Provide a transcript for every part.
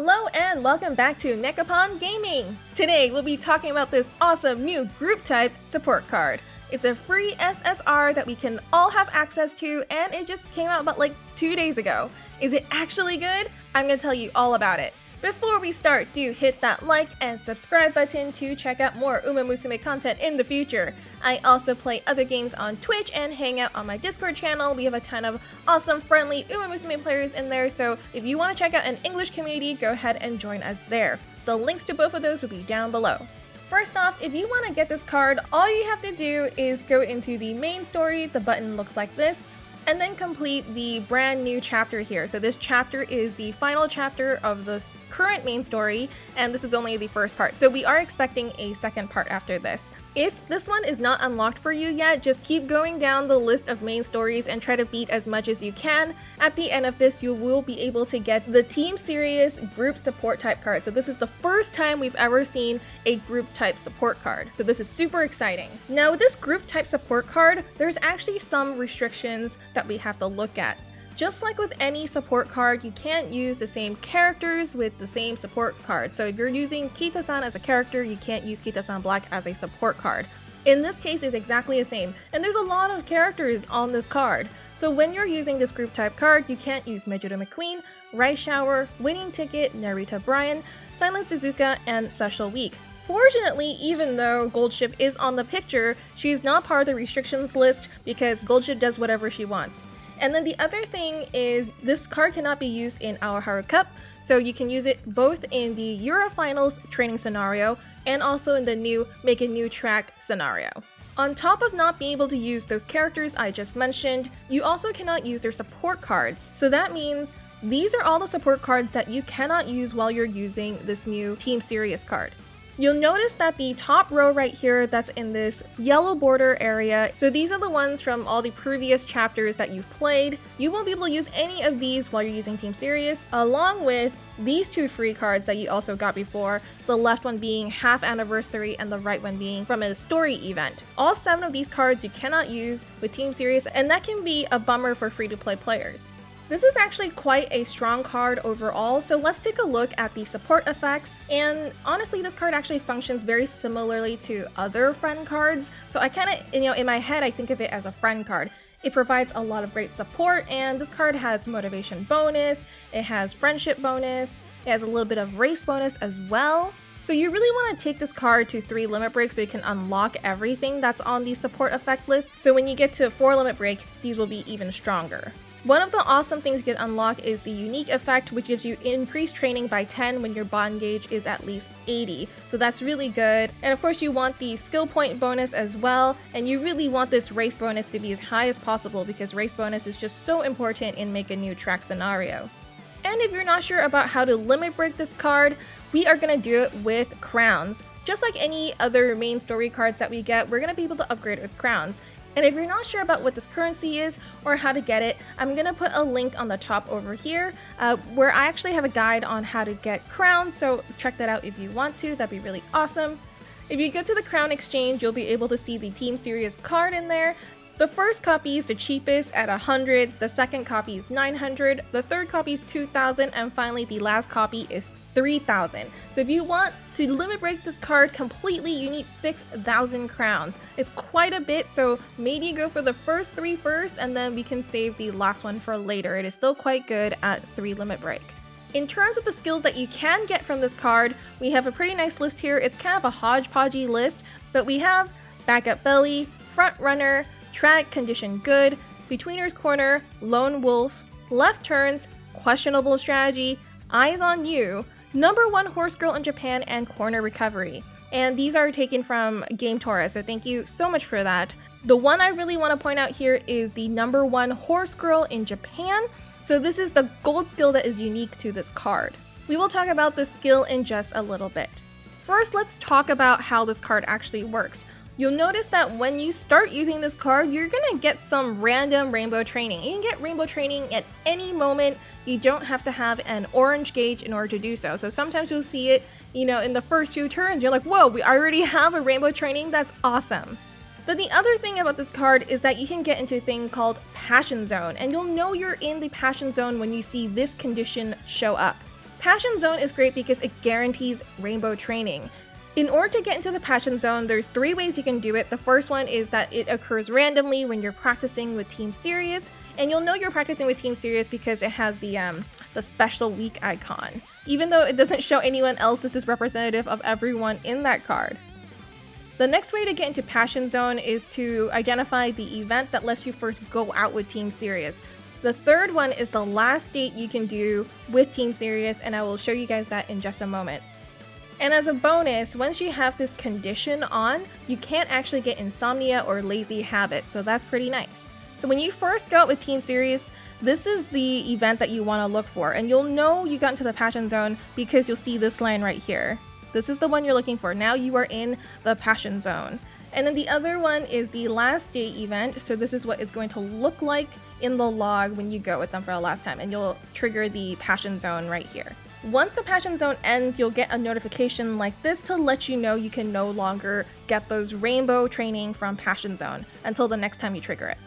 Hello and welcome back to Nekopon Gaming! Today we'll be talking about this awesome new group type support card. It's a free SSR that we can all have access to, and it just came out about 2 days ago. Is it actually good? I'm gonna tell you all about it. Before we start, do hit that like and subscribe button to check out more Musume content in the future. I also play other games on Twitch and hang out on my Discord channel. We have a ton of awesome, friendly Musume players in there, so if you want to check out an English community, go ahead and join us there. The links to both of those will be down below. First off, if you want to get this card, all you have to do is go into the main story. The button looks like this, and then complete the brand new chapter here. So this chapter is the final chapter of this current main story, and this is only the first part. So we are expecting a second part after this. If this one is not unlocked for you yet, just keep going down the list of main stories and try to beat as much as you can. At the end of this, you will be able to get the Team Sirius group support type card. So this is the first time we've ever seen a group type support card. So this is super exciting. Now with this group type support card, there's actually some restrictions that we have to look at. Just like with any support card, you can't use the same characters with the same support card. So if you're using Kita-san as a character, you can't use Kita-san Black as a support card. In this case, it's exactly the same, and there's a lot of characters on this card. So when you're using this group type card, you can't use Mejuro McQueen, Rice Shower, Winning Ticket, Narita Bryan, Silent Suzuka, and Special Week. Fortunately, even though Goldship is on the picture, she's not part of the restrictions list because Goldship does whatever she wants. And then the other thing is this card cannot be used in Our Haru Cup, so you can use it both in the Euro Finals training scenario and also in the new Make a New Track scenario. On top of not being able to use those characters I just mentioned, you also cannot use their support cards. So that means these are all the support cards that you cannot use while you're using this new Team Sirius card. You'll notice that the top row right here that's in this yellow border area, so these are the ones from all the previous chapters that you've played. You won't be able to use any of these while you're using Team Sirius, along with these two free cards that you also got before, the left one being half anniversary and the right one being from a story event. All 7 of these cards you cannot use with Team Sirius, and that can be a bummer for free-to-play players. This is actually quite a strong card overall, so let's take a look at the support effects. And honestly, this card actually functions very similarly to other friend cards. So I kind of, in my head, I think of it as a friend card. It provides a lot of great support, and this card has motivation bonus, it has friendship bonus, it has a little bit of race bonus as well. So you really want to take this card to 3 limit breaks so you can unlock everything that's on the support effect list. So when you get to 4 limit break, these will be even stronger. One of the awesome things you can unlock is the unique effect, which gives you increased training by 10 when your bond gauge is at least 80. So that's really good. And of course you want the skill point bonus as well, and you really want this race bonus to be as high as possible because race bonus is just so important in Make a New Track scenario. And if you're not sure about how to limit break this card, we are going to do it with crowns. Just like any other main story cards that we get, we're going to be able to upgrade it with crowns. And if you're not sure about what this currency is or how to get it, I'm going to put a link on the top over here where I actually have a guide on how to get crowns, so check that out if you want to. That'd be really awesome. If you go to the crown exchange, you'll be able to see the Team Sirius card in there. The first copy is the cheapest at 100, the second copy is 900, the third copy is 2,000, and finally the last copy is 3,000. So if you want to limit break this card completely, you need 6,000 crowns. It's quite a bit, so maybe go for the first 3 first, and then we can save the last one for later. It is still quite good at 3 limit break. In terms of the skills that you can get from this card, we have a pretty nice list here. It's kind of a hodgepodgey list, but we have Backup Belly, Front Runner, Track Condition Good, Betweener's Corner, Lone Wolf, Left Turns, Questionable Strategy, Eyes on You, Number 1 Horse Girl in Japan, and Corner Recovery. And these are taken from Gametora, so thank you so much for that. The one I really want to point out here is the Number 1 Horse Girl in Japan. So this is the gold skill that is unique to this card. We will talk about this skill in just a little bit. First, let's talk about how this card actually works. You'll notice that when you start using this card, you're gonna get some random rainbow training. You can get rainbow training at any moment. You don't have to have an orange gauge in order to do so. So sometimes you'll see it, in the first few turns, you're like, whoa, we already have a rainbow training, that's awesome. Then the other thing about this card is that you can get into a thing called Passion Zone, and you'll know you're in the Passion Zone when you see this condition show up. Passion Zone is great because it guarantees rainbow training. In order to get into the Passion Zone, there's 3 ways you can do it. The first one is that it occurs randomly when you're practicing with Team Sirius, and you'll know you're practicing with Team Sirius because it has the special week icon. Even though it doesn't show anyone else, this is representative of everyone in that card. The next way to get into Passion Zone is to identify the event that lets you first go out with Team Sirius. The third one is the last date you can do with Team Sirius, and I will show you guys that in just a moment. And as a bonus, once you have this condition on, you can't actually get insomnia or lazy habit, so that's pretty nice. So when you first go out with Team Sirius, this is the event that you want to look for, and you'll know you got into the Passion Zone because you'll see this line right here. This is the one you're looking for. Now you are in the Passion Zone. And then the other one is the last day event, so this is what it's going to look like in the log when you go with them for the last time, and you'll trigger the Passion Zone right here. Once the Passion Zone ends, you'll get a notification like this to let you know you can no longer get those rainbow training from Passion Zone until the next time you trigger it.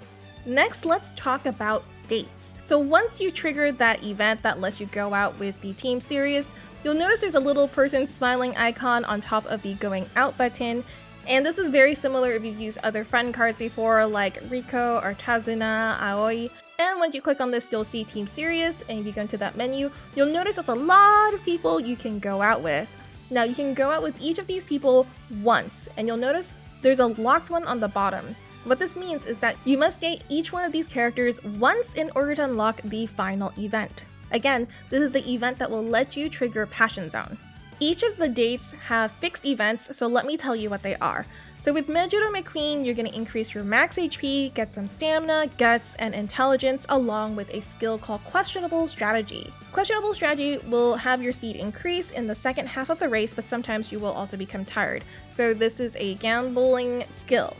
Next, let's talk about dates. So once you trigger that event that lets you go out with the Team Sirius, you'll notice there's a little person smiling icon on top of the going out button. And this is very similar if you've used other friend cards before, like Riko or Tazuna, Aoi. And once you click on this, you'll see Team Sirius, and if you go into that menu, you'll notice there's a lot of people you can go out with. Now you can go out with each of these people once, and you'll notice there's a locked one on the bottom. What this means is that you must date each one of these characters once in order to unlock the final event. Again, this is the event that will let you trigger Passion Zone. Each of the dates have fixed events, so let me tell you what they are. So with Mejuro McQueen, you're going to increase your max HP, get some stamina, guts, and intelligence, along with a skill called Questionable Strategy. Questionable Strategy will have your speed increase in the second half of the race, but sometimes you will also become tired. So this is a gambling skill.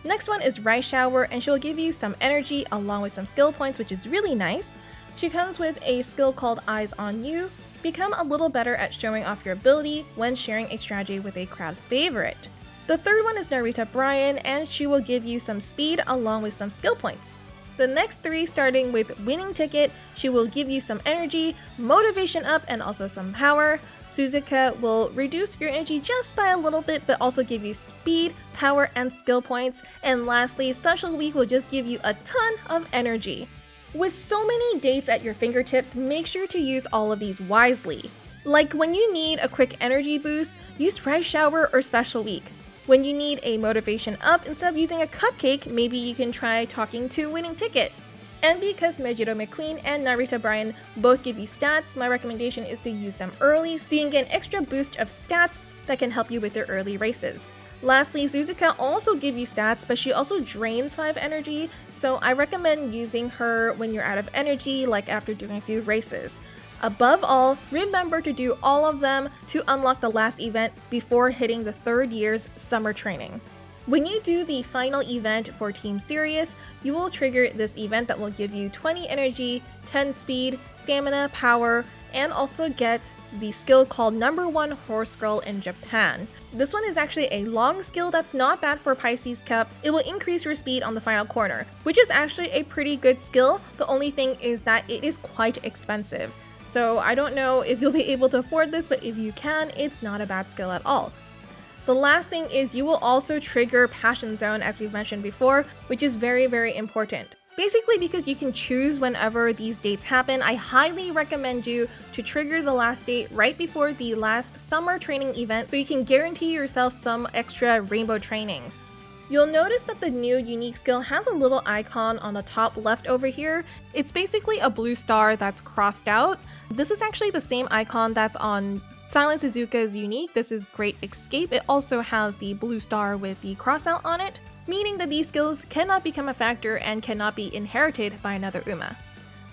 Next one is Rice Shower, and she'll give you some energy along with some skill points, which is really nice. She comes with a skill called Eyes on You. Become a little better at showing off your ability when sharing a strategy with a crowd favorite. The third one is Narita Brian, and she will give you some speed along with some skill points. The next 3, starting with Winning Ticket, she will give you some energy, motivation up, and also some power. Suzuka will reduce your energy just by a little bit, but also give you speed, power, and skill points. And lastly, Special Week will just give you a ton of energy. With so many dates at your fingertips, make sure to use all of these wisely. Like when you need a quick energy boost, use Rice Shower or Special Week. When you need a motivation up, instead of using a cupcake, maybe you can try talking to Winning Ticket. And because Mejuro McQueen and Narita Brian both give you stats, my recommendation is to use them early so you can get an extra boost of stats that can help you with your early races. Lastly, Suzuka also gives you stats, but she also drains 5 energy, so I recommend using her when you're out of energy, like after doing a few races. Above all, remember to do all of them to unlock the last event before hitting the 3rd year's summer training. When you do the final event for Team Sirius, you will trigger this event that will give you 20 energy, 10 speed, stamina, power, and also get the skill called Number 1 Horse Girl in Japan. This one is actually a long skill that's not bad for Pisces Cup. It will increase your speed on the final corner, which is actually a pretty good skill. The only thing is that it is quite expensive. So I don't know if you'll be able to afford this, but if you can, it's not a bad skill at all. The last thing is you will also trigger Passion Zone, as we've mentioned before, which is very, very important. Basically, because you can choose whenever these dates happen, I highly recommend you to trigger the last date right before the last summer training event so you can guarantee yourself some extra rainbow trainings. You'll notice that the new unique skill has a little icon on the top left over here. It's basically a blue star that's crossed out. This is actually the same icon that's on Silent Suzuka's unique. This is Great Escape. It also has the blue star with the crossout on it, meaning that these skills cannot become a factor and cannot be inherited by another Uma.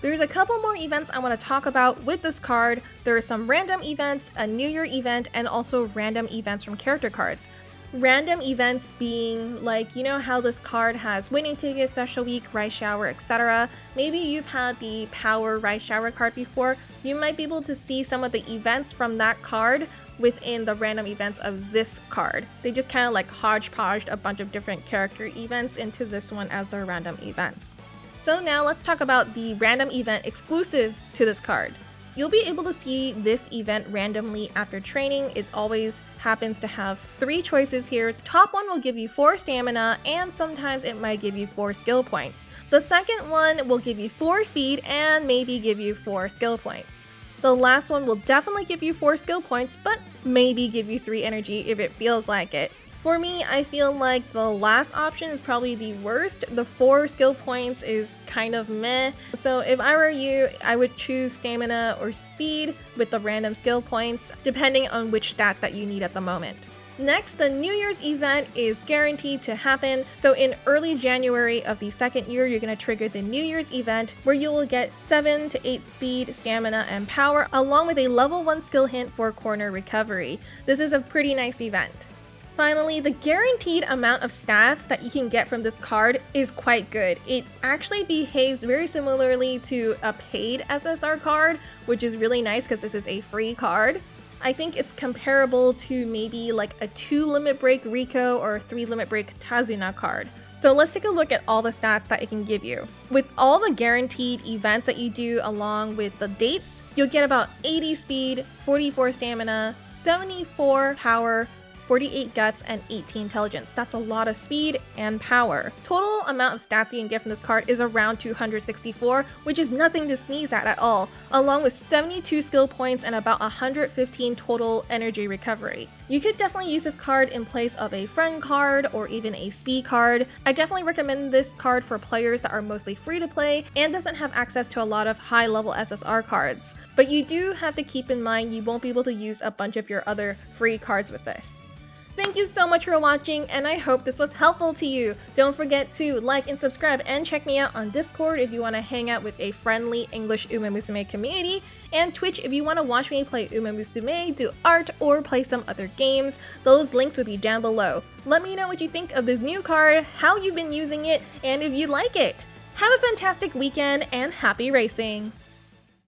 There's a couple more events I want to talk about with this card. There are some random events, a New Year event, and also random events from character cards. Random events being like, you know how this card has Winning Ticket, Special Week, Rice Shower, etc. Maybe you've had the Power Rice Shower card before. You might be able to see some of the events from that card within the random events of this card. They just kind of like hodgepodged a bunch of different character events into this one as their random events. So now let's talk about the random event exclusive to this card. You'll be able to see this event randomly after training. It always happens to have 3 choices here. Top one will give you 4 stamina, and sometimes it might give you 4 skill points. The second one will give you 4 speed and maybe give you 4 skill points. The last one will definitely give you 4 skill points, but maybe give you 3 energy if it feels like it. For me, I feel like the last option is probably the worst. The 4 skill points is kind of meh. So if I were you, I would choose stamina or speed with the random skill points, depending on which stat that you need at the moment. Next, the New Year's event is guaranteed to happen. So in early January of the second year, you're going to trigger the New Year's event where you will get 7 to 8 speed, stamina, and power, along with a level 1 skill hint for corner recovery. This is a pretty nice event. Finally, the guaranteed amount of stats that you can get from this card is quite good. It actually behaves very similarly to a paid SSR card, which is really nice because this is a free card. I think it's comparable to maybe like a 2 limit break Rico or 3 limit break Tazuna card. So let's take a look at all the stats that it can give you. With all the guaranteed events that you do along with the dates, you'll get about 80 speed, 44 stamina, 74 power, 48 guts, and 18 intelligence. That's a lot of speed and power. Total amount of stats you can get from this card is around 264, which is nothing to sneeze at all, along with 72 skill points and about 115 total energy recovery. You could definitely use this card in place of a friend card or even a speed card. I definitely recommend this card for players that are mostly free to play and doesn't have access to a lot of high level SSR cards. But you do have to keep in mind you won't be able to use a bunch of your other free cards with this. Thank you so much for watching, and I hope this was helpful to you. Don't forget to like and subscribe and check me out on Discord if you want to hang out with a friendly English Musume community, and Twitch if you want to watch me play Musume, do art, or play some other games. Those links will be down below. Let me know what you think of this new card, how you've been using it, and if you like it. Have a fantastic weekend and happy racing!